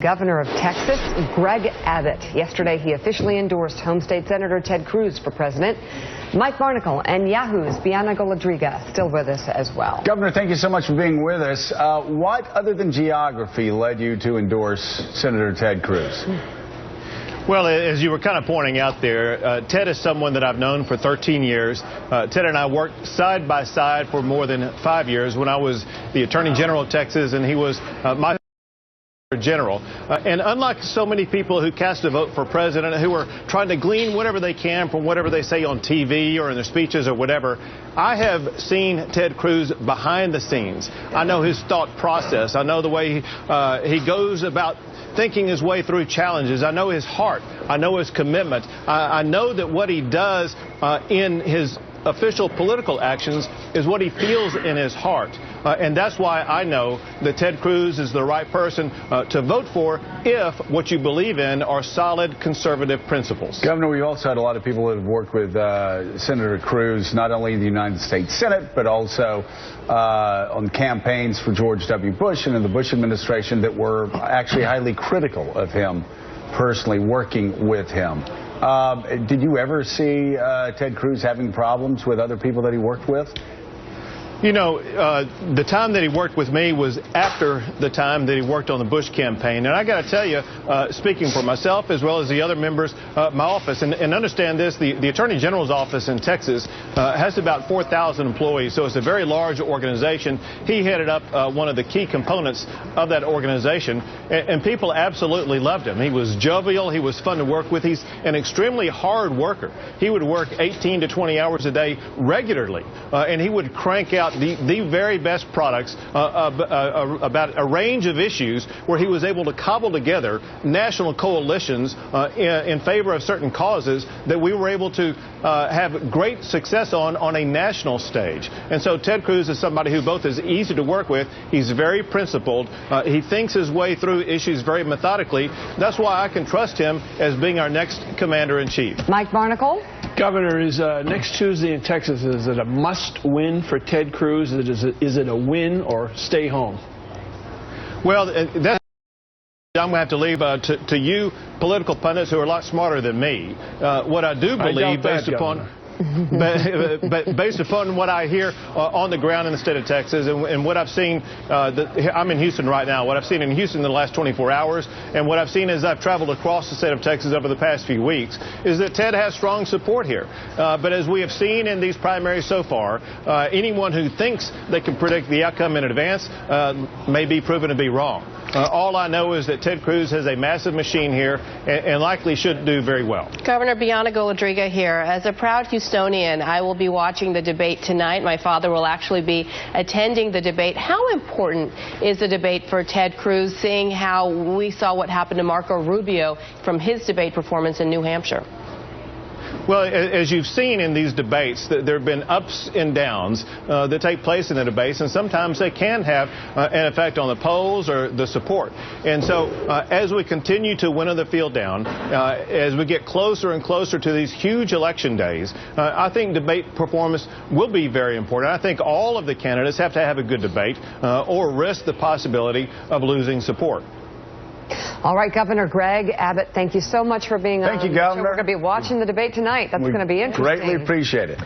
Governor of Texas, Greg Abbott. Yesterday, he officially endorsed home state Senator Ted Cruz for president. Mike Barnacle and Yahoo's Bianna Golodriga still with us as well. Governor, thank you so much for being with us. What, other than geography, led you to endorse Senator Ted Cruz? Well, as you were kind of pointing out there, Ted is someone that I've known for 13 years. Ted and I worked side by side for more than 5 years when I was the Attorney General of Texas and he was my general. And unlike so many people who cast a vote for president who are trying to glean whatever they can from whatever they say on TV or in their speeches or whatever, I have seen Ted Cruz behind the scenes. I know his thought process. I know the way he goes about thinking his way through challenges. I know his heart. I know his commitment. I know that what he does in his official political actions is what he feels in his heart. And that's why I know that Ted Cruz is the right person to vote for if what you believe in are solid conservative principles. Governor, we also had a lot of people that have worked with Senator Cruz, not only in the United States Senate, but also on campaigns for George W. Bush and in the Bush administration that were actually highly critical of him personally, working with him. Did you ever see Ted Cruz having problems with other people that he worked with? You know, the time that he worked with me was after the time that he worked on the Bush campaign. And I got to tell you, speaking for myself as well as the other members of my office, and understand this, the Attorney General's office in Texas has about 4,000 employees, so it's a very large organization. He headed up one of the key components of that organization, and people absolutely loved him. He was jovial. He was fun to work with. He's an extremely hard worker. He would work 18 to 20 hours a day regularly, and he would crank out the very best products about a range of issues where he was able to cobble together national coalitions in favor of certain causes that we were able to have great success on a national stage. And so Ted Cruz is somebody who both is easy to work with, he's very principled, he thinks his way through issues very methodically. That's why I can trust him as being our next commander-in-chief. Mike Barnacle? Governor, is next Tuesday in Texas, is it a must-win for Ted Cruz? Is it a win or stay home? Well, that's I'm going to have to leave to you political pundits who are a lot smarter than me. What I do believe, based upon based upon what I hear on the ground in the state of Texas and what I've seen, I'm in Houston right now, what I've seen in Houston in the last 24 hours and what I've seen as I've traveled across the state of Texas over the past few weeks is that Ted has strong support here. But as we have seen in these primaries so far, anyone who thinks they can predict the outcome in advance may be proven to be wrong. All I know is that Ted Cruz has a massive machine here and likely should do very well. Governor Bianna Golodriga here. As a proud Houstonian, I will be watching the debate tonight. My father will actually be attending the debate. How important is the debate for Ted Cruz, seeing how we saw what happened to Marco Rubio from his debate performance in New Hampshire? Well, as you've seen in these debates, there have been ups and downs that take place in the debates, and sometimes they can have an effect on the polls or the support. And so as we continue to winnow the field down, as we get closer and closer to these huge election days, I think debate performance will be very important. I think all of the candidates have to have a good debate or risk the possibility of losing support. All right, Governor Greg Abbott, thank you so much for being on. Thank you, Governor. We're going to be watching the debate tonight. That's going to be interesting. Greatly appreciate it.